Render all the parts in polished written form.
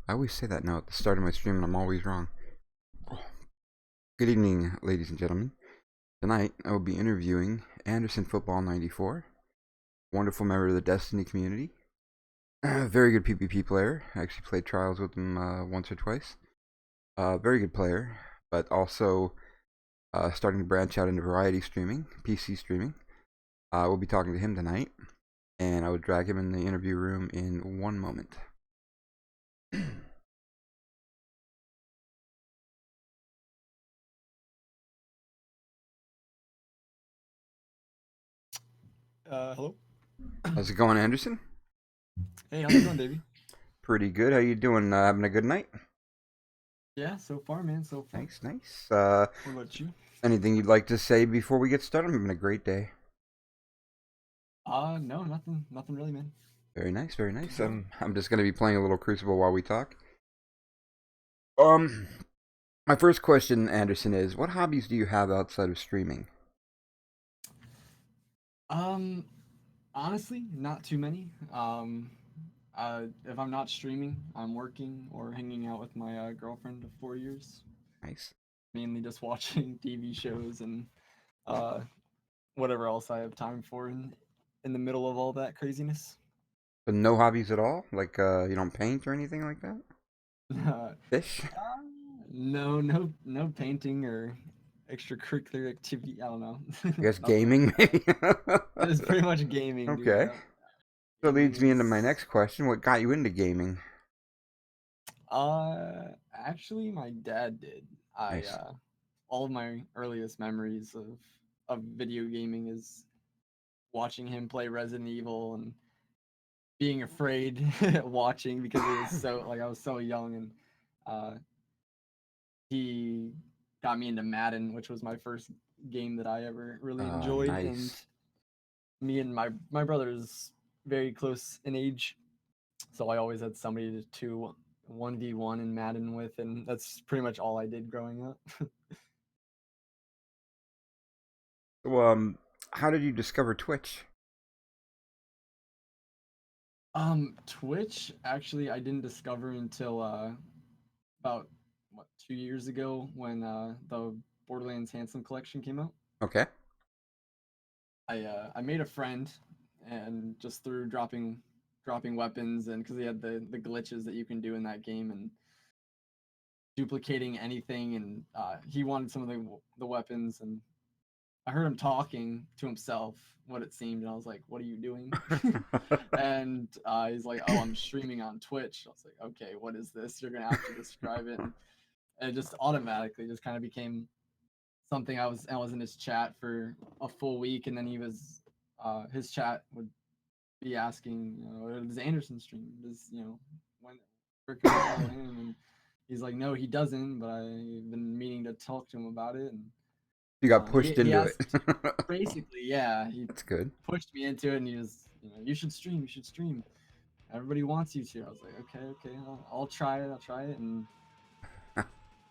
I always say that now at the start of my stream, and I'm always wrong. Good evening, ladies and gentlemen. Tonight, I will be interviewing AndersonFootball94, wonderful member of the Destiny community. Very good PvP player. I actually played trials with him once or twice. Very good player, but also starting to branch out into variety streaming, PC streaming. We'll be talking to him tonight, and I would drag him in the interview room in one moment. Hello. How's it going, Anderson? Hey, how's it going, Davey? Pretty good. How you doing? Having a good night? Yeah, so far, man, so far. Nice, nice. What about you? Anything you'd like to say before we get started? I'm having a great day. No, nothing really, man. Very nice, very nice. Good. I'm just gonna be playing a little Crucible while we talk. Um, my first question, Anderson, is what hobbies do you have outside of streaming? Um, Honestly, not too many. If I'm not streaming, I'm working or hanging out with my girlfriend of 4 years. Nice. Mainly just watching TV shows and uh, whatever else I have time for in the middle of all that craziness. But no hobbies at all? Like you don't paint or anything like that? Uh, Fish? no painting or extracurricular activity. I don't know. I guess Nothing like gaming, that. maybe. It's pretty much gaming, dude. Okay. Yeah, So that gaming leads me into my is. next question. What got you into gaming? Actually, my dad did. I Nice. All of my earliest memories of video gaming is watching him play Resident Evil and being afraid watching because it was so like I was so young and uh he got me into Madden, which was my first game that I ever really enjoyed. And Nice. me and my brother is very close in age, so I always had somebody to 1v1 in Madden with, and that's pretty much all I did growing up. So, how did you discover Twitch? Twitch actually I didn't discover until about what 2 years ago when the Borderlands Handsome collection came out. Okay. I made a friend, and just through dropping weapons, and because he had the glitches that you can do in that game and duplicating anything, and he wanted some of the weapons, and I heard him talking to himself, what it seemed, and I was like, "What are you doing?" And he's like, "Oh, I'm streaming on Twitch." I was like, "Okay, what is this? You're gonna have to describe it." And it just automatically just kind of became something. I was in his chat for a full week, and then he was his chat would be asking, does Anderson stream? Does when where can we follow him? And he's like, no, he doesn't, but I've been meaning to talk to him about it. And You got he pushed he into it. asked basically, yeah, he That's good. pushed me into it, and he was, you should stream, you should stream. Everybody wants you to. I was like, okay, okay, I'll try it, and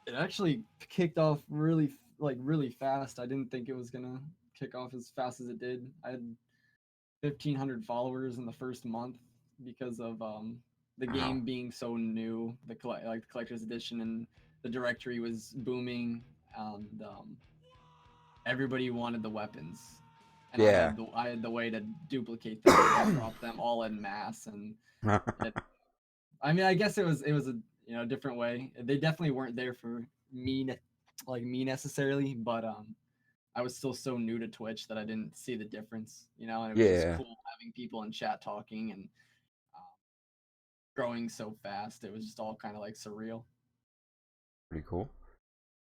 it actually kicked off really fast. I didn't think it was gonna kick off as fast as it did. I had 1,500 followers in the first month because of the Wow. game being so new, like the collector's edition, and the directory was booming, and everybody wanted the weapons, and Yeah. I had the way to duplicate them and drop them all in mass, and it, I mean, I guess it was a different way. They definitely weren't there for me, like me necessarily, but I was still so new to Twitch that I didn't see the difference, and it was just Yeah. cool having people in chat talking and uh, growing so fast. It was just all kind of like surreal. Pretty cool.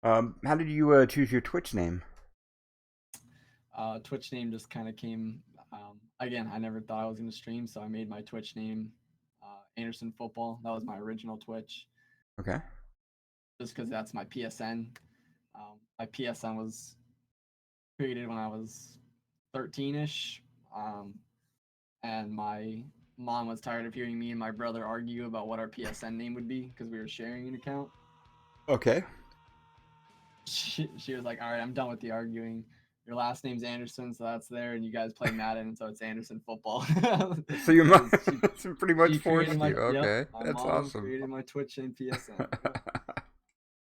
How did you choose your Twitch name? Twitch name just kind of came. Again, I never thought I was going to stream, so I made my Twitch name Anderson Football. That was my original Twitch, Okay. just because that's my PSN. My PSN was created when I was 13ish, and my mom was tired of hearing me and my brother argue about what our PSN name would be because we were sharing an account. Okay. She was like, "All right, I'm done with the arguing. your last name's Anderson, so that's there, and you guys play Madden, so it's Anderson Football. So your mom Because pretty much she created forced my you. Okay, my that's mom awesome. created my Twitch and PSN. Yep.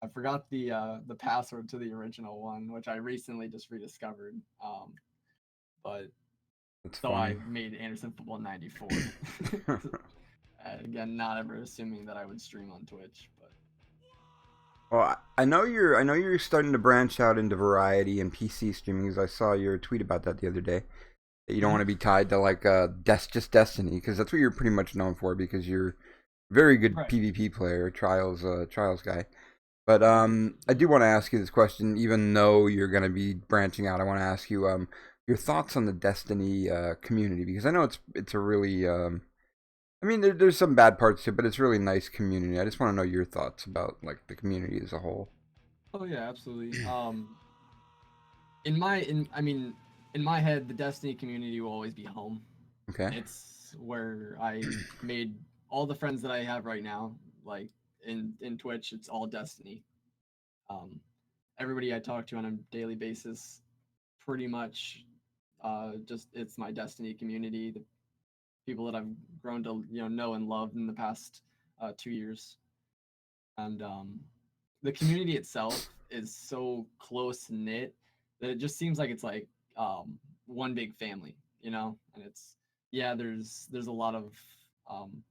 I forgot the password to the original one, which I recently just rediscovered. But That's so funny. I made Anderson Football 94. Again, not ever assuming that I would stream on Twitch, but Well, I know you're starting to branch out into variety and PC streaming. As I saw your tweet about that the other day. That you don't want to be tied to like just Destiny, because that's what you're pretty much known for. Because you're a very good right. PvP player, trials guy. But Thank you. I do want to ask you this question, even though you're going to be branching out. I want to ask you your thoughts on the Destiny community, because I know it's a really I mean there's some bad parts to it, but it's a really nice community. I just want to know your thoughts about like the community as a whole. Oh yeah, absolutely. In my in I mean, in my head, the Destiny community will always be home. Okay. It's where I made all the friends that I have right now. Like in Twitch, it's all Destiny. Um, Everybody I talk to on a daily basis, pretty much, just it's my Destiny community. The people that I've grown to know and love in the past 2 years, and the community itself is so close knit that it just seems like it's like one big family, and it's yeah, there's a lot of um,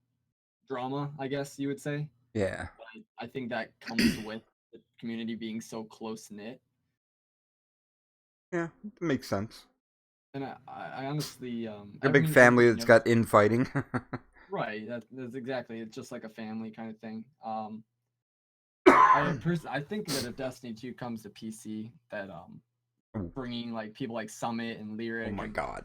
drama, I guess you would say. Yeah. But I think that comes with the community being so close knit. Yeah, it makes sense. And I honestly, A big everybody family that's got infighting. right. That's exactly. It's just like a family kind of thing. I think that if Destiny 2 comes to PC, that bringing like people like Summit and Oh Lyric my and god.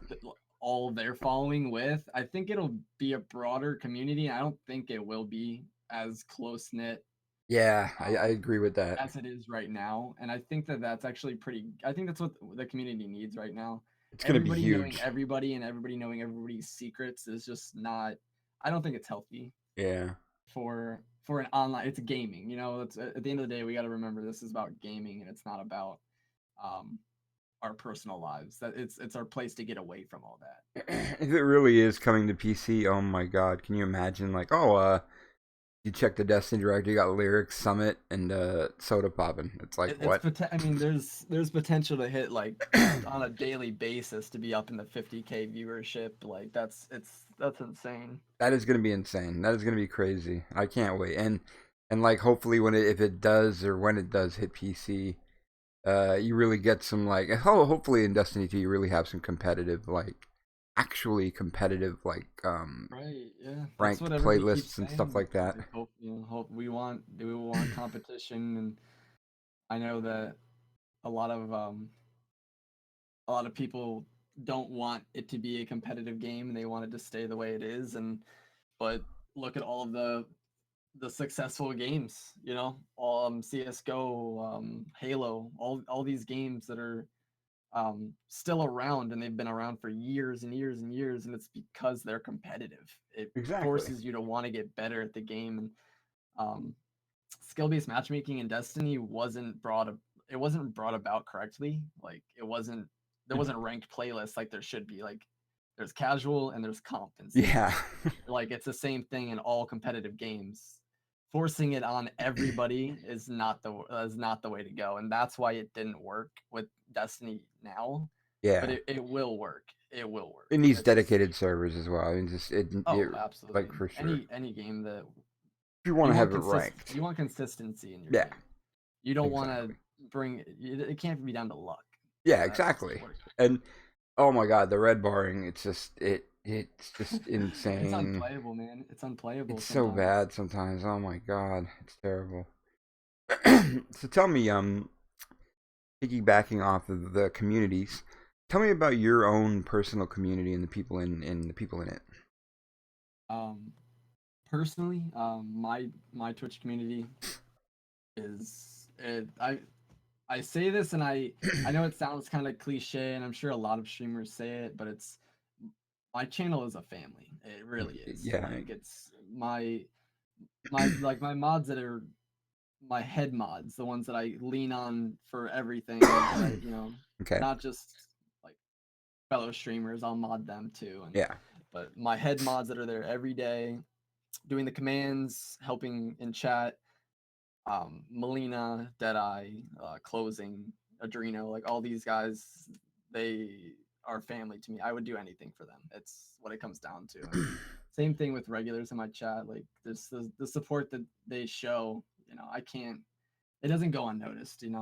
all their following with, I think it'll be a broader community. I don't think it will be as close knit Yeah, I agree with that. as it is right now, and I think that that's actually pretty. I think that's what the community needs right now. It's gonna be Everybody knowing huge. everybody and everybody knowing everybody's secrets is just not. I don't think it's healthy Yeah. for an online. It's gaming, It's at the end of the day, we got to remember this is about gaming, and it's not about um, our personal lives. That it's our place to get away from all that. If it really is coming to PC, oh my god, can you imagine? Like, you check the Destiny directory, you got Lyric, Summit, and Soda popping. It's like, what? I mean, there's potential to hit like on a daily basis to be up in the 50K viewership. Like that's insane. That is gonna be insane. That is gonna be crazy. I can't wait. And like, hopefully, if it does or when it does hit PC, you really get some like, hopefully in Destiny 2 you really have some competitive, like, actually competitive, like, Right. Yeah. That's what ranked everybody keeps playlists and stuff saying. like that. Hope we want competition, and I know that a lot of um a lot of people don't want it to be a competitive game and they want it to stay the way it is, and but look at all of the successful games, all CS:GO, Halo, all these games that are still around, and they've been around for years and years and years, and it's because they're competitive. It Exactly. forces you to want to get better at the game, and um, skill-based matchmaking in Destiny wasn't brought about correctly. Like it wasn't there wasn't ranked playlists like there should be. Like there's casual and there's comp in Yeah. CS. Like it's the same thing in all competitive games. Forcing it on everybody is not the way to go, and that's why it didn't work with Destiny now. But Yeah. it will work. It will work. It needs It's dedicated servers as well. I mean, just it like, absolutely for sure. any game that If you want to have it ranked. you want consistency in your Yeah, game. You don't want to exactly. it can't be down to luck. Yeah, That just exactly. works. And oh my god, the red barring, it's just It's insane. unplayable, man. It's unplayable It's so sometimes. bad sometimes. Oh my god, it's terrible. So tell me, piggybacking off of the communities, tell me about your own personal community and the people in it. Um, Personally, my Twitch community is it. I say this, and I know it sounds kind of cliche, and I'm sure a lot of streamers say it, but it's my channel is a family. It really is. Yeah, Like it's my mods that are my head mods, the ones that I lean on for everything, that I Okay. not just like fellow streamers. I'll mod them too, Yeah. but my head mods that are there every day, doing the commands, helping in chat. Melina, Deadeye, Closing, Adreno, like all these guys, they are family to me. I would do anything for them. It's what it comes down to. And same thing with regulars in my chat. Like this, the support that they show. I can't. It doesn't go unnoticed. And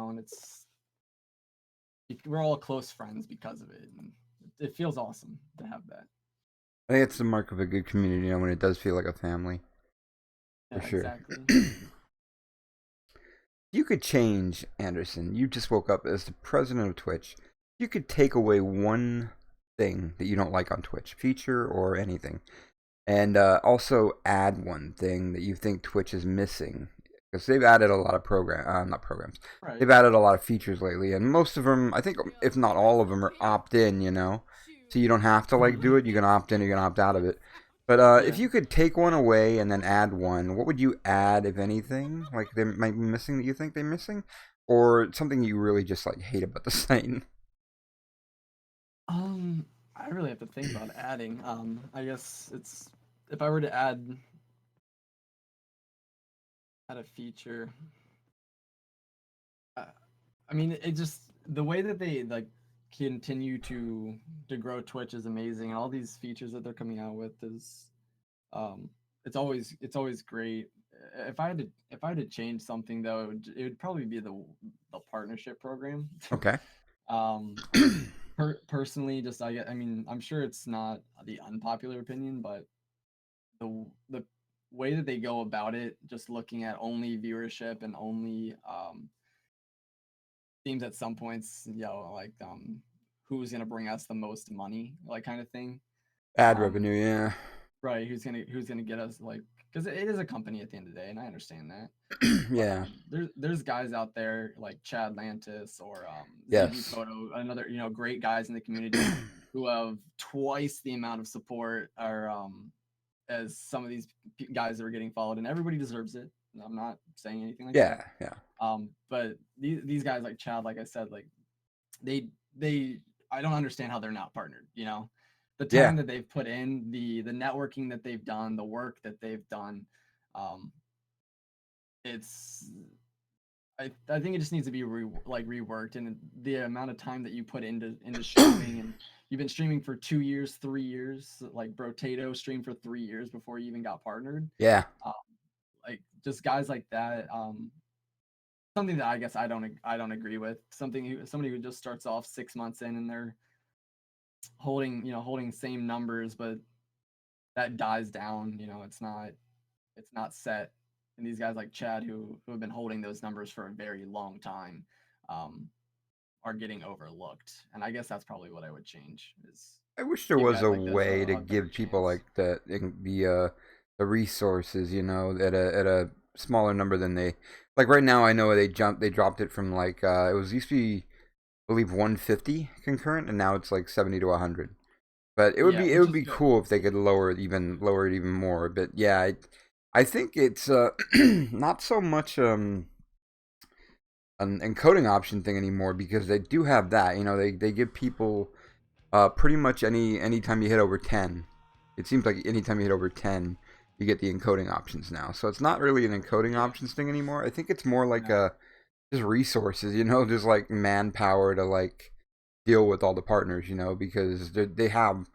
we're all close friends because of it, and it feels awesome to have that. I think it's the mark of a good community, when it does feel like a family, for Yeah, sure. exactly. You could change, Anderson. You just woke up as the president of Twitch. You could take away one thing that you don't like on Twitch, feature or anything, and also add one thing that you think Twitch is missing. Because they've added a lot of not programs. Right. They've added a lot of features lately, and most of them, I think, if not all of them, are opt-in. So you don't have to do it. You can opt in, or you can opt out of it. But if Yeah. you could take one away and then add one, what would you add, if anything? Like they might be missing that you think they're missing, or something you really just hate about the site? I really have to think about adding. I guess it's if I were to add a feature. Uh, I mean, it just the way that they continue to grow Twitch is amazing, and all these features that they're coming out with is um, it's always great. If I had to change something though, it would probably be the partnership program. Okay. um, personally, just I mean, I'm sure it's not the unpopular opinion, but the way that they go about it, just looking at only viewership and only seems at some points, like who's gonna bring us the most money, like kind of thing. Ad Um, revenue, yeah. right? Who's gonna get us because it is a company at the end of the day, and I understand that. But Yeah. there's guys out there like Chad Lantis or ZG Yes. Photo, another great guys in the community who have twice the amount of support or as some of these guys that are getting followed, and everybody deserves it. I'm not saying anything like that. Yeah. Yeah. But these guys like Chad, like I said, like they I don't understand how they're not partnered. The Yeah. time that they've put in, the networking that they've done, the work that they've done, um, it's I think it just needs to be reworked, and the amount of time that you put into streaming, and you've been streaming for 2 years, 3 years. Like Brotato streamed for 3 years before he even got partnered. Yeah. Um, like just guys like that. Something that I guess I don't agree with. Somebody who just starts off 6 months in and they're holding same numbers, but that dies down. It's not set. And these guys like Chad who have been holding those numbers for a very long time, um, are getting overlooked. And I guess that's probably what I would change is I wish there give was guys a like this way to a better give people chance. the resources, at a smaller number than they like right now. I know they dropped it from it was used to be, I believe, 150 concurrent, and now it's like 70 to 100. But it would Yeah, be it which would is be good. cool if they could lower it even more. But yeah, I think it's not so much an encoding option thing anymore, because they do have that. They give people pretty much anytime you hit over 10. It seems like anytime you hit over 10, you get the encoding options now. So it's not really an encoding Yeah. options thing anymore. I think it's more like No. just resources, just like manpower to deal with all the partners, because they have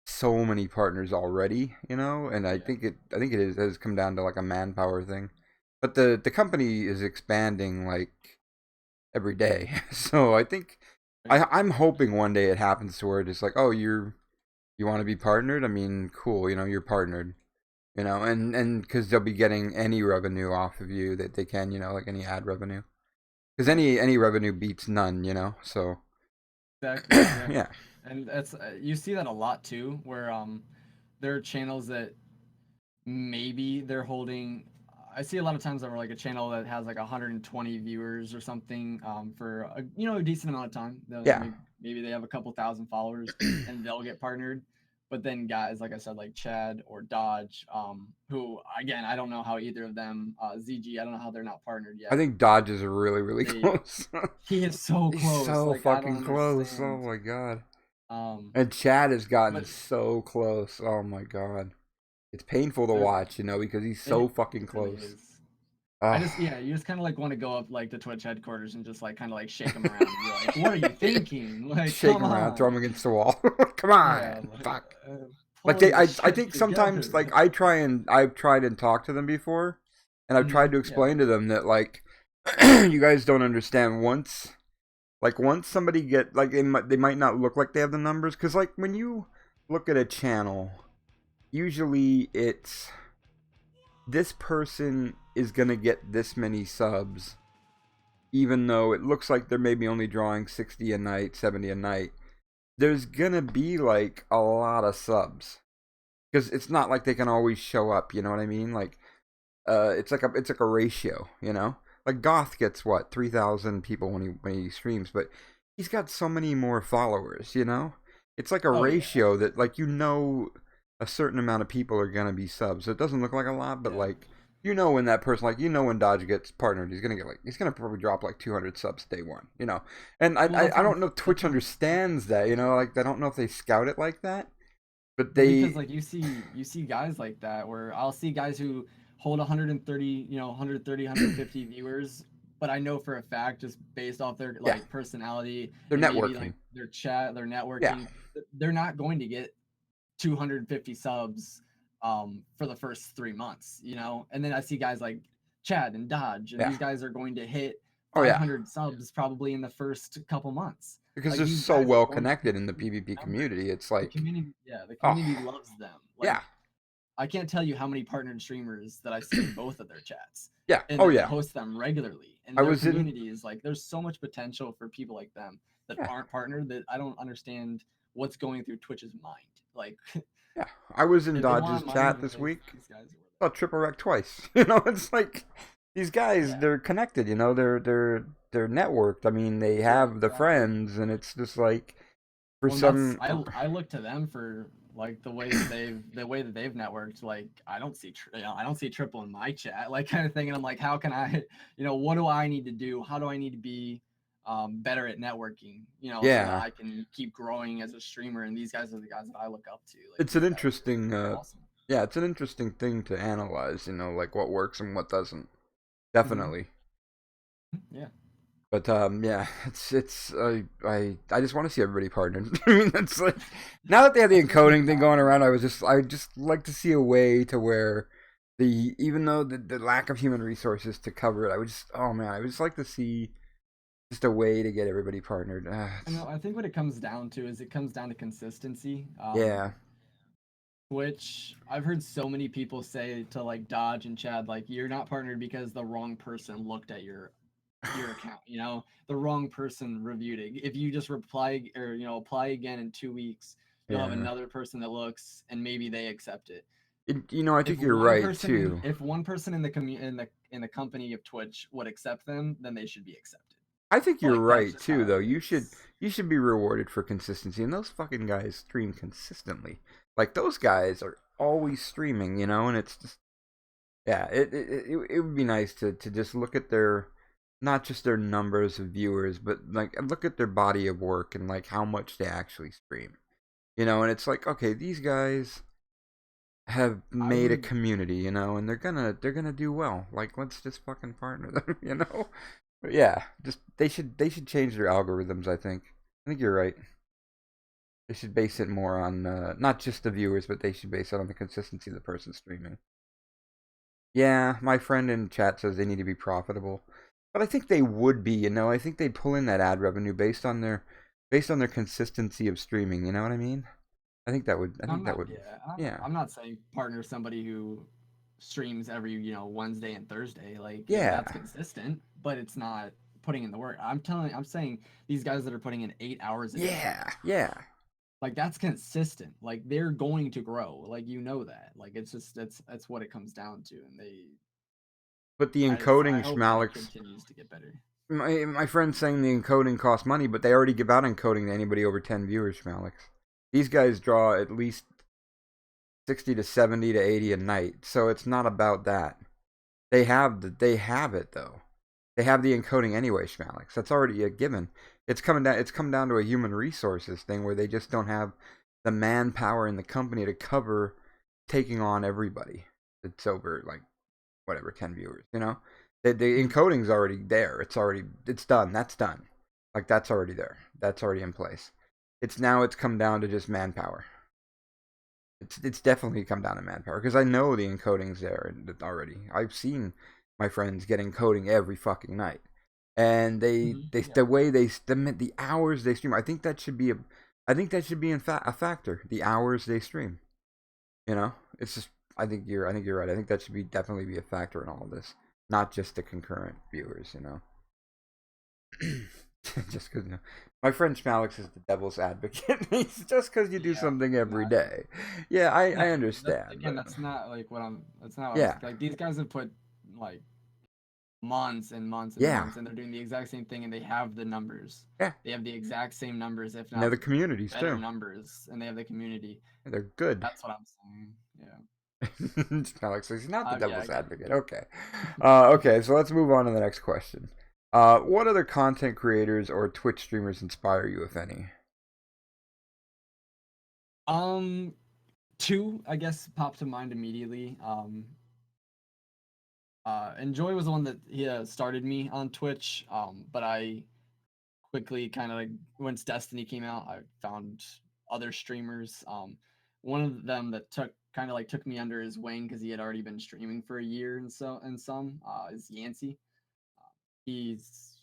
so many partners already, and I Yeah. think it has come down to like a manpower thing. But the company is expanding every day. So I think Right. I'm hoping one day it happens to where it's like, oh, you want to be partnered? I mean, cool, you're partnered, and because they'll be getting any revenue off of you that they can, like any ad revenue, because Right. any revenue beats none, so Exactly. Yeah. yeah, And that's you see that a lot too, where there are channels that maybe they're holding. I see a lot of times that we're like a channel that has like 120 viewers or something for a decent amount of time. yeah, Maybe they have a couple thousand followers and they'll get partnered. But then guys, like I said, like Chad or Dodge, who again I don't know how either of them, ZG, I don't know how they're not partnered I yet. think Dodge is really, really They close. he is so He's close. so Like I don't fucking close. Oh understand. my god. Um, And Chad has gotten but so close. Oh my god. It's painful to there, watch, because he's so it fucking really close. is. I Ah, just yeah, you just kind of like want to go up like to Twitch headquarters and just like kind of like shake them around and be like, "What are you thinking? Like, shake come him around, throw him on." against the wall. Come Yeah, on, like fuck. Like pull your I shit think sometimes together. like I've tried and talked to them before, and I've tried to Yeah. explain to them that like you guys don't understand. Once somebody they might not look like they have the numbers, because like when you look at a channel, usually it's this person is gonna get this many subs, even though it looks like they're maybe only drawing 60 a night, 70 a night. There's gonna be like a lot of subs, because it's not like they can always show up. You know what I mean? Like, it's like a ratio. Like Goth gets what 3,000 people when he streams, but he's got so many more followers. It's like a Oh yeah. ratio that like a certain amount of people are gonna be subs. So it doesn't look like a lot, but Yeah. like when that person, like when Dodge gets partnered, he's gonna probably drop like 200 subs day one. And Well, I don't know if Twitch that's what understands that. Like I don't know if they scout it like that, but well because they like you see guys like that where I'll see guys who hold 130, 130, 150 viewers, but I know for a fact just based off their yeah, like personality they're and maybe like networking. their chat, their Yeah, networking, they're not going to get 250 subs for the first 3 months, and then I see guys like Chad and Dodge, and yeah. these guys are going to hit Oh yeah, 500 subs probably in the first couple months. because Like they're these so guys are well going to connected in the get PvP numbers. community. It's The like, community, yeah, the oh community loves them. yeah, Like I can't tell you how many partnered streamers that I see in both of their chats, yeah, and oh that they yeah. host them regularly. And I their was in, community is like, there's so much potential for people like them that yeah, aren't partnered that I don't understand what's going through Twitch's mind. Like, yeah. I was in if they Dodge's want money, chat then this week. these guys are Saw triple wreck twice. It's like these guys, yeah, they're connected. They're networked. I mean, they yeah, have the exactly. friends, and it's just like for Well, and that's some, I look to them for like the way that they've networked. Like I don't see triple in my chat, like kind of thing. And I'm like, how can I, what do I need to do? How do I need to be better at networking? So that yeah. I can keep growing as a streamer. And these guys are the guys that I look up to. Like It's an these guys interesting, are awesome. yeah, it's an interesting thing to analyze. Like what works and what doesn't. Hmm. Definitely. Yeah. But yeah, it's I just want to see everybody partnered. I mean, that's like now that they have the That's what it's encoding thing about. going around, I just like to see a way to where even though the lack of human resources to cover it, oh man, I would just like to see just a way to get everybody partnered. I know. I think what it comes down to is it comes down to consistency. Yeah, Which I've heard so many people say to like Dodge and Chad, like you're not partnered because the wrong person looked at your account, the wrong person reviewed it. If you just reply or apply again in 2 weeks, you'll have yeah. another person that looks and maybe they accept it. I If think you're one right person in too. if one person in the in the company of Twitch would accept them, then they should be accepted. I think you're Like that's right just how too, though. it is. You should be rewarded for consistency, and those fucking guys stream consistently. Like those guys are always streaming, and it's just yeah. It would be nice to just look at their not just their numbers of viewers, but like look at their body of work and like how much they actually stream. And it's like okay, these guys have I made a would community, and they're gonna do well. Like let's just fucking partner them. But yeah, just they should change their algorithms. I think you're right. They should base it more on not just the viewers, but they should base it on the consistency of the person streaming. Yeah, my friend in chat says they need to be profitable, but I think they would be. I think they'd pull in that ad revenue based on their consistency of streaming. You know what I mean? I think that would. I I'm think that not would. yeah, Yeah. I'm not saying partner somebody who streams every, Wednesday and Thursday. Like if Yeah. that's consistent, but it's not putting in the work. I'm saying these guys that are putting in 8 hours a day, Yeah. Yeah. like that's consistent. Like they're going to grow. Like that. Like it's just that's what it comes down to. And But the I encoding hope that it schmalix. continues to get better. My friend's saying the encoding costs money, but they already give out encoding to anybody over 10 viewers from Alex. These guys draw at least 60 to 70 to 80 a night. So it's not about that. They have it though. They have the encoding anyway, Schmalix. That's already a given. It's come down to a human resources thing where they just don't have the manpower in the company to cover taking on everybody. It's over like whatever 10 viewers, you know? The encoding's already there. It's done. That's done. Like that's already there. That's already in place. It's come down to just manpower. It's definitely come down to manpower because I know the encoding's there already. I've seen my friends get encoding every fucking night, and Yeah. the way the hours they stream. I think that should be a factor. The hours they stream. You know, it's just I think you're right. I think that should definitely be a factor in all of this, not just the concurrent viewers. You know. Just because my friend Schmalix is the devil's advocate. He's just because you do Yeah. something every No, day. Yeah, I that's, understand, again, but that's not like what I'm. That's not what I'm yeah, like. These guys have put like months and months and yeah, months, and they're doing the exact same thing, and they have the numbers. yeah. They have the exact same numbers, if And they're not the communities better too. numbers, and they have the community. They're good. That's what I'm saying. Yeah. Schmalix says he's not the Yeah, I devil's get advocate. Okay, okay. So let's move on to the next question. What other content creators or Twitch streamers inspire you, if any? it. Two, I guess, popped to mind immediately. And Joy was the one that he started me on Twitch. But I quickly kind of like once Destiny came out, I found other streamers. One of them that took me under his wing because he had already been streaming for a year and some is Yancey. He's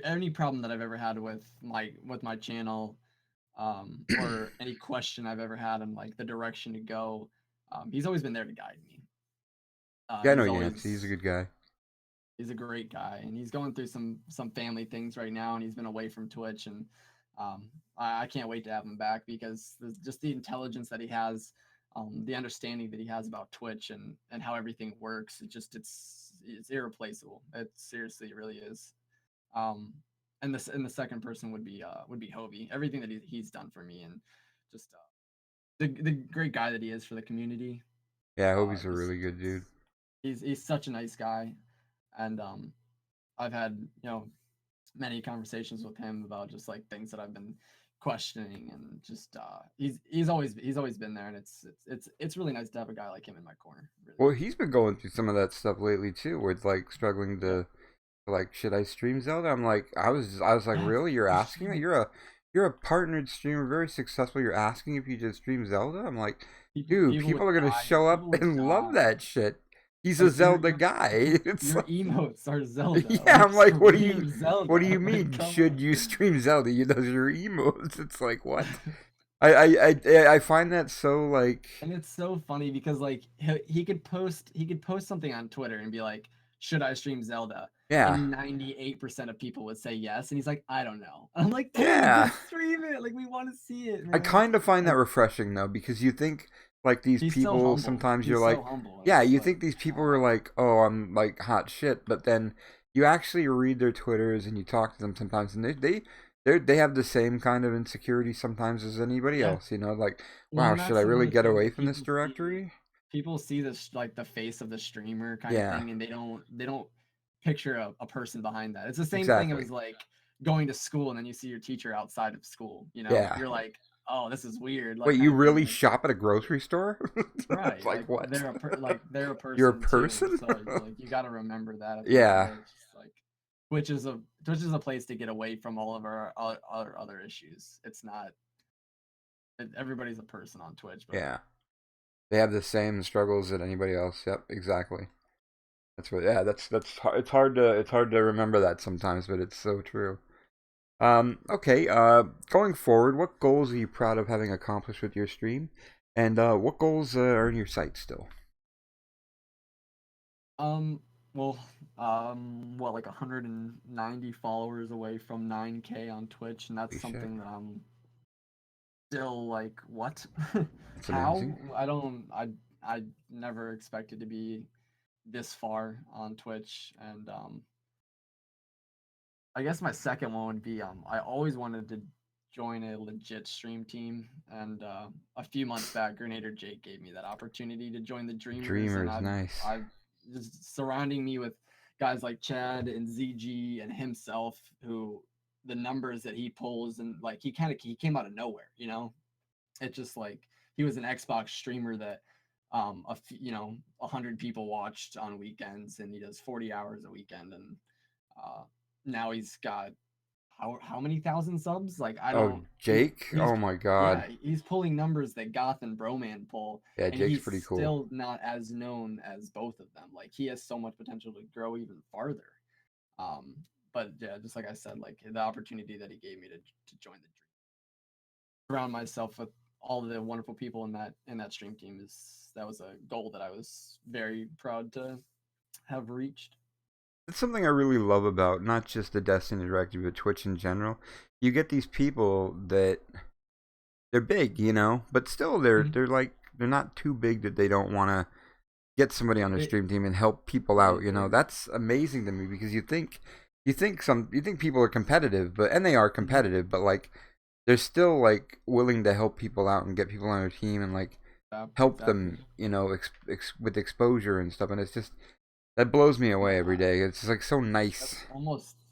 any problem that I've ever had with my channel, or any question I've ever had on like the direction to go. He's always been there to guide me. Yeah, I know He's Yancey. He's a always good guy. he's a great guy, and he's going through some family things right now, and he's been away from Twitch, and I can't wait to have him back because just the intelligence that he has, the understanding that he has about Twitch and how everything works. It's irreplaceable. It seriously really is. Um, and the second person would be Hovey. Everything that he's done for me, and just the great guy that he is for the community. Yeah, I hope he's a Just really good dude. he's such a nice guy, and I've had many conversations with him about just like things that I've been questioning, and just he's always been there, and it's really nice to have a guy like him in my corner. Really. Well, he's been going through some of that stuff lately too, where it's like struggling Yeah. to like, should I stream Zelda? I was like, Yes. really? You're asking that? You're a partnered streamer, very successful. You're asking if you just stream Zelda? I'm like, dude, People people would are gonna die. show People up would and love die. that shit. He's a Like Zelda guy. It's your like, emotes are Zelda. yeah, Like I'm like, stream what do Zelda. you Like mean? come Should on. you stream Zelda? You those are your emotes. It's like what? I find that so like, And it's so funny because like he could post something on Twitter and be like, "Should I stream Zelda?" yeah, And 98% of people would say yes, and he's like, "I don't know." I'm like, "Dude, yeah. just stream it. Like we want to see it, I man." kind of find that And refreshing though, because you think like these he's so people humble. sometimes you're He's so like, humble. yeah, It's you like, think these people are like, oh, I'm like hot shit, but then you actually read their Twitters and you talk to them sometimes, and they have the same kind of insecurity sometimes as anybody yeah. else. You know, like, Well, wow, and should that's I really another get thing away that from this directory? people see this like the face of the streamer kind of Yeah, thing, and they don't picture a person behind that. It's the same thing exactly. as like going to school and then you see your teacher outside of school, Yeah. you're like, oh, this is weird, like Wait, you kind of thing. really Like shop at a grocery store? It's right, like like what? they're a You're a person too, person? so like you got to remember that at the end of the Yeah, day. It's just like Twitch is a place to get away from all of our other issues. It's not everybody's a person on Twitch, but yeah. They have the same struggles that anybody else. Yep, exactly. That's what. Yeah, it's hard to remember that sometimes, but it's so true. Okay. Going forward, what goals are you proud of having accomplished with your stream, and what goals are in your sight still? Um, well, what, like 190 followers away from 9K on Twitch, and that's Holy shit, something that I'm still like, what? that's amazing. How? I never expected to be this far on Twitch, and I guess my second one would be I always wanted to join a legit stream team, and a few months back, Grenader Jake gave me that opportunity to join the Dreamers, and Dreamers, nice. I've just surrounding me with guys like Chad and ZG and himself, who the numbers that he pulls, and like he came out of nowhere, you know. It's just like he was an Xbox streamer that you know, 100 people watched on weekends, and he does 40 hours a weekend, and uh now he's got how many thousand subs? Like I Oh, don't. Jake? He's Oh my god. Yeah, he's pulling numbers that Goth and Broman pull, Yeah, and Jake's he's pretty cool. still not as known as both of them. Like he has so much potential to grow even farther. Um, but yeah, just like I said, like the opportunity that he gave me to join the dream, surround myself with all the wonderful people in that stream team, is that was a goal that I was very proud to have reached. It's something I really love about not just the Destiny Directive, but Twitch in general. You get these people that they're big, you know, but still Mhm. they're like they're not too big that they don't want to get somebody on their It, stream team and help people out. You know, they're that's amazing to me because you think people are competitive, but and they are mhm. competitive, but like they're still like willing to help people out and get people on their team and like help Exactly. them, you know, with exposure and stuff. And it's just that blows me Yeah, away every day. It's just like so nice.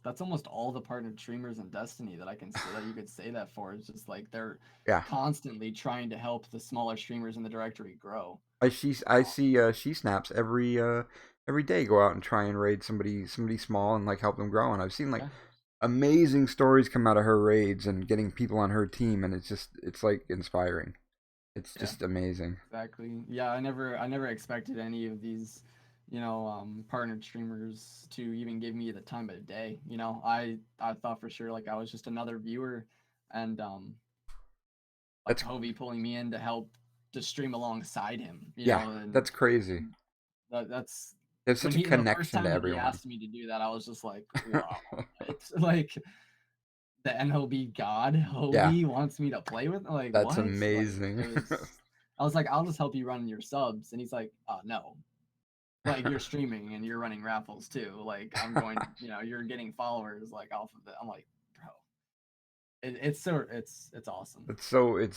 that's almost all the partnered streamers in Destiny that I can say that you could say that for. It's just like they're Yeah. constantly trying to help the smaller streamers in the directory grow. I Um, see she snaps every day go out and try and raid somebody small and like help them grow, and I've seen like yeah, amazing stories come out of her raids and getting people on her team, and it's like inspiring. It's yeah, just amazing. exactly. Yeah, I never expected any of these, you know, partnered streamers to even give me the time of day. You know, I thought for sure like I was just another viewer, and like That's Hovey pulling me in to help to stream alongside him. You yeah, know, and that's crazy. that's There's when such a he the first connection to time that he everyone. asked me to do that, I was just like, wow, it's like the NOB God Yeah, Hobie wants me to play with. Like that's what? Like amazing. it was. I was like, I'll just help you run your subs, and he's like, no, like you're streaming and you're running raffles too. Like I'm going, you know, you're getting followers like off of it. I'm like, bro, it's awesome. It's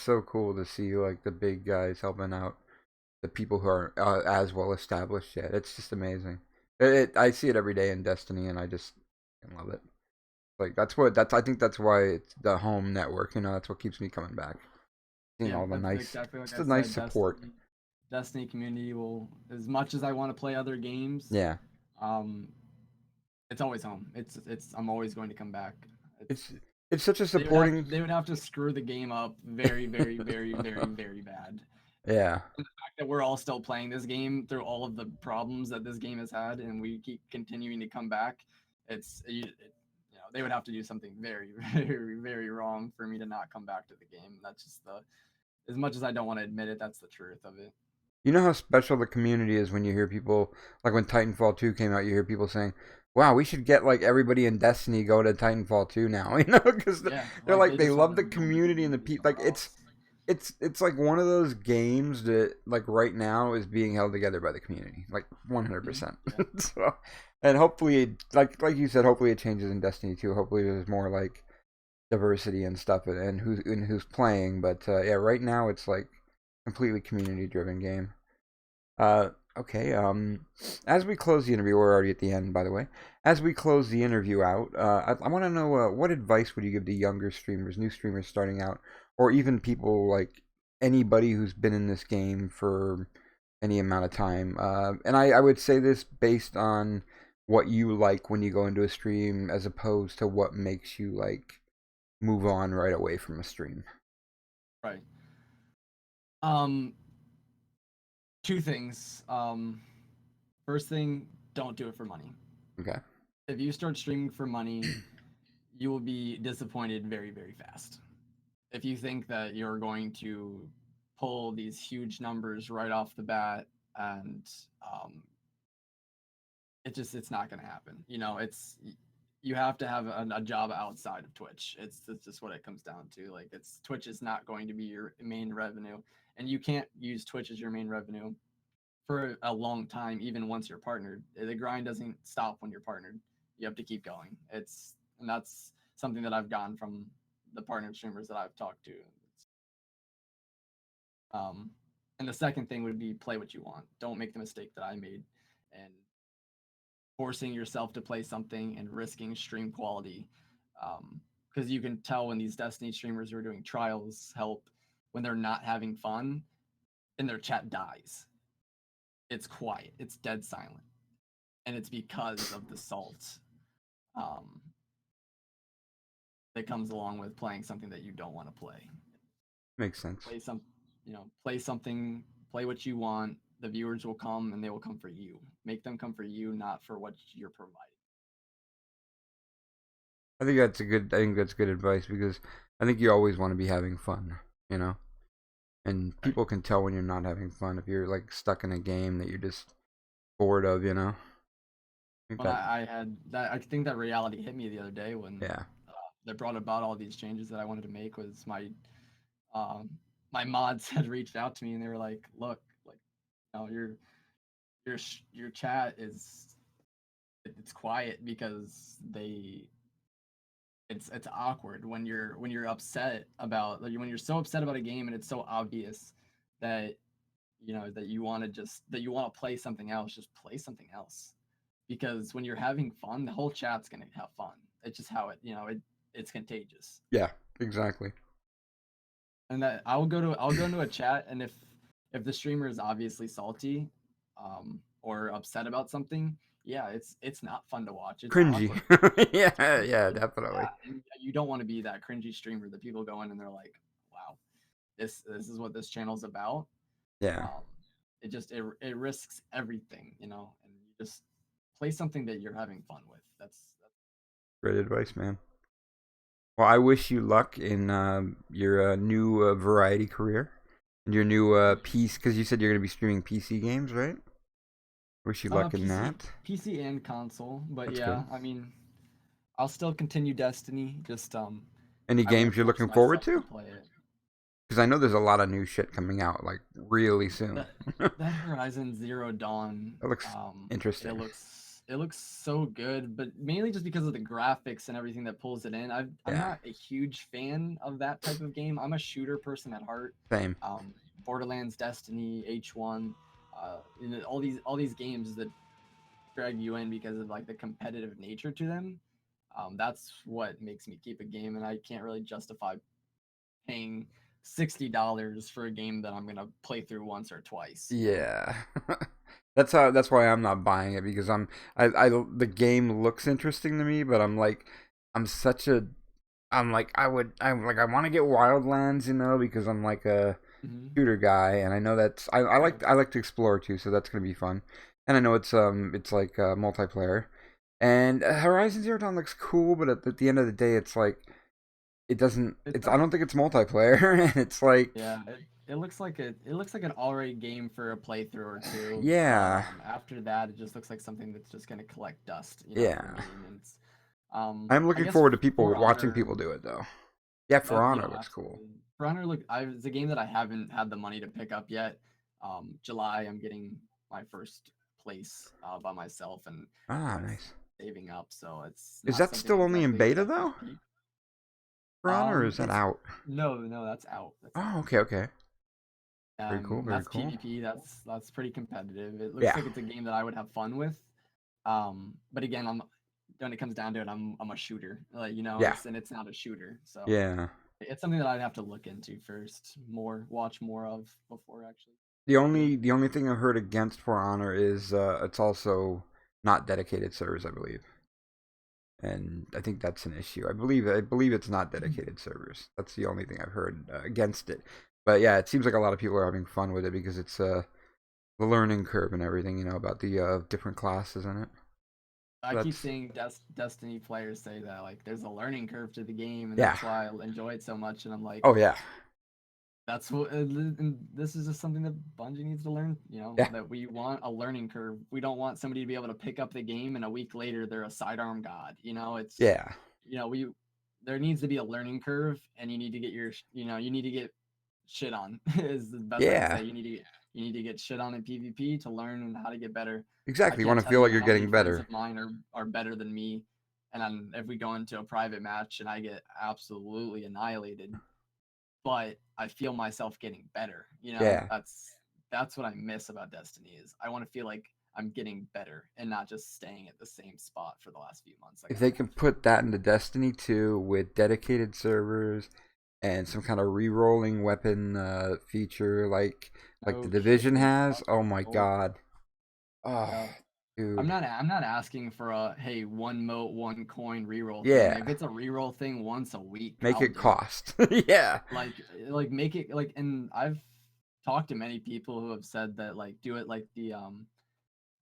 so cool to see like the big guys helping out the people who are as well established yet. It's just amazing. I see it every day in Destiny, and I just love it. Like that's I think that's why it's the home network. You know, that's what keeps me coming back. Seeing Yeah, all the that's nice, exactly like just I the nice said. support. Destiny community will, as much as I want to play other games, Yeah, um, it's always home. I'm always going to come back. it's It's it's such a supporting. they would have to screw the game up very very very very very bad. Yeah, And the fact that we're all still playing this game through all of the problems that this game has had, and we keep continuing to come back, you know, they would have to do something very very very wrong for me to not come back to the game. That's just the, as much as I don't want to admit it, that's the truth of it. you know how special the community is when you hear people like when Titanfall 2 came out. You hear people saying, "Wow, we should get like everybody in Destiny go to Titanfall 2 now." You know, because Yeah, they're like like they they just want love to the build the community and the community people. Like somewhere else. it's like one of those games that like right now is being held together by the community, like Mhm. 100%. Yeah, So, and hopefully, like you said, hopefully it changes in Destiny 2. Hopefully there's more like diversity and stuff and who's playing. But yeah, right now it's like completely community driven game. Okay. As we close the interview, we're already at the end, by the way. As we close the interview out, I want to know what advice would you give to younger streamers, new streamers starting out, or even people like anybody who's been in this game for any amount of time? And I would say this based on what you like when you go into a stream, as opposed to what makes you like move on right away from a stream. right. Um, Two things. First thing, don't do it for money. Okay. If you start streaming for money, you will be disappointed very, very fast. If you think that you're going to pull these huge numbers right off the bat, and um, it's not going to happen. You know, it's, you have to have a job outside of Twitch. It's just what it comes down to. Like it's, Twitch is not going to be your main revenue, and you can't use Twitch as your main revenue for a long time, even once you're partnered. The grind doesn't stop when you're partnered. You have to keep going. And that's something that I've gotten from the partner streamers that I've talked to. Um, and the second thing would be play what you want. Don't make the mistake that I made, and forcing yourself to play something and risking stream quality. Because you can tell when these Destiny streamers who are doing trials help when they're not having fun and their chat dies. It's quiet. It's dead silent, and it's because of the salt um, that comes along with playing something that you don't want to play. Makes sense. Play something, play what you want. The viewers will come and they will come for you. Make them come for you, not for what you're providing. I think that's good advice because I think you always want to be having fun, you know? And Right. people can tell when you're not having fun if you're like stuck in a game that you're just bored of, you know? I think When that I had that, I think that reality hit me the other day when yeah. they brought about all these changes that I wanted to make. Was um, my mods had reached out to me and they were like, "Look, like, your chat it's quiet because it's awkward when you're upset about like, when you're so upset about a game and it's so obvious that that you want to play something else. Just play something else, because when you're having fun, the whole chat's gonna have fun. It's just how it's contagious. Yeah, exactly. And that I'll go into a chat, and if the streamer is obviously salty or upset about something, yeah, it's not fun to watch. It's Cringy. awkward. Yeah, yeah, Yeah, definitely. and you don't want to be that cringy streamer that people go in and they're like, wow, this is what this channel's about. Yeah. um, it risks everything, and you just play something that you're having fun with. That's Great advice, man. Well, I wish you luck in your new variety career and your new piece because you said you're going to be streaming PC games, right? Wish you luck in PC that. PC and console, but That's good. yeah, I mean, I'll still continue Destiny. Just Any I won't games you're force looking forward myself to to? play it. Because I know there's a lot of new shit coming out like really soon. That that Horizon Zero Dawn, That looks it interesting. looks so good, but mainly just because of the graphics and everything that pulls it in. I'm Yeah, not a huge fan of that type of game. I'm a shooter person at heart. same. Borderlands, Destiny, H1, all these games that drag you in because of like the competitive nature to them. That's what makes me keep a game, and I can't really justify paying $60 for a game that I'm gonna play through once or twice. Yeah. That's why I'm not buying it because I the game looks interesting to me, but I'm such a I'm like I want to get Wildlands, you know, because I'm like a Mm-hmm. shooter guy, and I know that's Right. I like to explore too, so that's gonna be fun. And I know it's like multiplayer, and Horizon Zero Dawn looks cool, but at the end of the day, it's like it doesn't. It's It's I don't think it's multiplayer, and it's like Yeah. It looks like an alright game for a playthrough or two, but yeah, after that, it just looks like something that's just gonna collect dust, for yeah. maintenance. I'm I looking guess forward to people For watching Honor. people do it though. Yeah, For Honor looks cool. Absolutely. For Honor, look, it's a game that I haven't had the money to pick up yet. July, I'm getting my first place by myself, and Ah, it's nice. saving up, so it's Is not that something still only in exactly beta that though? cheap. For Honor, or is that It's out? no, that's out. That's Oh, out. okay, okay. Very cool, very That's cool. PvP. That's pretty competitive. It looks Yeah, like it's a game that I would have fun with. But again, when it comes down to it, I'm a shooter. yeah, It's not a shooter, so yeah. it's something that I'd have to look into first, watch more of before actually. The only thing I've heard against For Honor is it's also not dedicated servers, I believe, and I think that's an issue. I believe it's not dedicated servers. That's the only thing I've heard against it. But yeah, it seems like a lot of people are having fun with it because it's the learning curve and everything, you know, about the different classes in it. I keep That's seeing Destiny players say that like there's a learning curve to the game, and yeah. that's why I enjoy it so much. And I'm like, Oh yeah, that's what. And this is just something that Bungie needs to learn. yeah, That we want a learning curve. We don't want somebody to be able to pick up the game and a week later they're a sidearm god. yeah, We there needs to be a learning curve, and you need to get you need to get shit on is the best I can yeah. say. You need to get shit on in PvP to learn how to get better. I Exactly. You want can't to tell feel like you you're how many getting friends better. of mine are better than me and then if we go into a private match and I get absolutely annihilated, but I feel myself getting better. Yeah. That's what I miss about Destiny is I want to feel like I'm getting better and not just staying at the same spot for the last few months. Like If I they have. can put that into Destiny 2 with dedicated servers and some kind of re-rolling weapon feature like the Division Okay. has, oh my Oh, god. Oh, yeah. I'm dude. not I'm not asking for a hey, one mote, one coin reroll thing. Yeah. If it's a reroll thing once a week, Make I'll it do it. cost. Yeah. Like make it like, and I've talked to many people who have said that like do it like the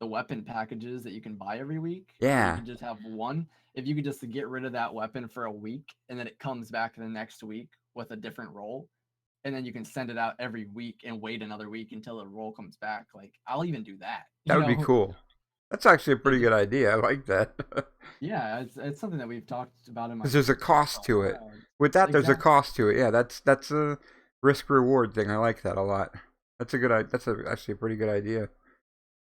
weapon packages that you can buy every week, where you Yeah. can just have one. If you could just get rid of that weapon for a week and then it comes back the next week with a different roll, and then you can send it out every week and wait another week until the roll comes back. Like I'll even do that. That would be cool. That's actually a It pretty just good idea. I like that. yeah, it's something that we've talked about in my Because there's a group chat for cost a to it. while. With that, there's a Exactly. cost to it. Yeah, that's a risk reward thing. I like that a lot. That's a good. Actually a pretty good idea.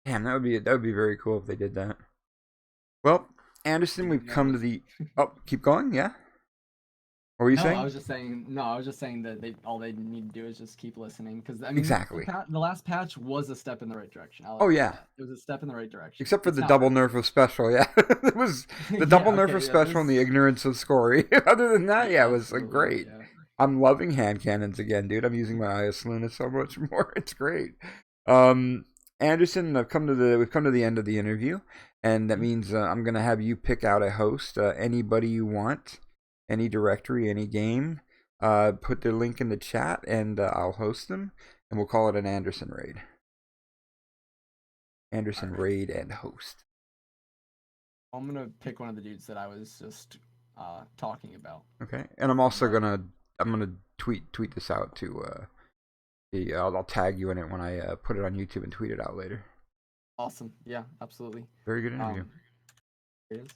Damn, that would be very cool if they did that. Well, Anderson, we've Yeah, come to let's the. Oh, keep going. Yeah. What were you No, I saying? was just saying. No, I was just saying that they all they need to do is just keep listening. Because I mean, Exactly. the last patch was a step in the right direction. I'll Oh admit yeah. that it was a step in the right direction. Except for It's the not double perfect. nerf of special. Yeah, it was the double Yeah. nerf of Okay. Yeah. special and the There's. ignorance of Scory. Other than that, yeah, Yeah. it was like Absolutely. great. Yeah. I'm loving hand cannons again, dude. I'm using my IS Luna so much more. It's great. Um, Anderson, we've come to the end of the interview, and that Mhm. means I'm gonna have you pick out a host, anybody you want, any directory, any game. Put their link in the chat, and I'll host them, and we'll call it an Anderson raid. All Anderson right. raid and host. I'm gonna pick one of the dudes that I was just talking about. Okay, and I'm And also gonna tweet this out to I'll tag you in it when I put it on YouTube and tweet it out later. awesome. Yeah. Absolutely. Very good interview. Um. It is.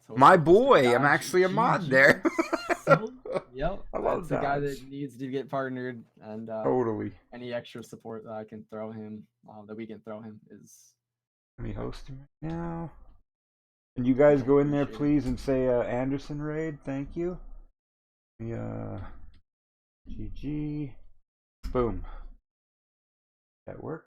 So My Mr. boy, I'm Dash actually a mod there. GG. So, yep, I love that's a guy Dodge. that needs to get partnered, and Totally. any extra support that I can throw him, that we can throw him, is Let me host him right now. And you guys definitely go in there, appreciated. please, and say Anderson raid. Thank you. GG. Boom. That worked.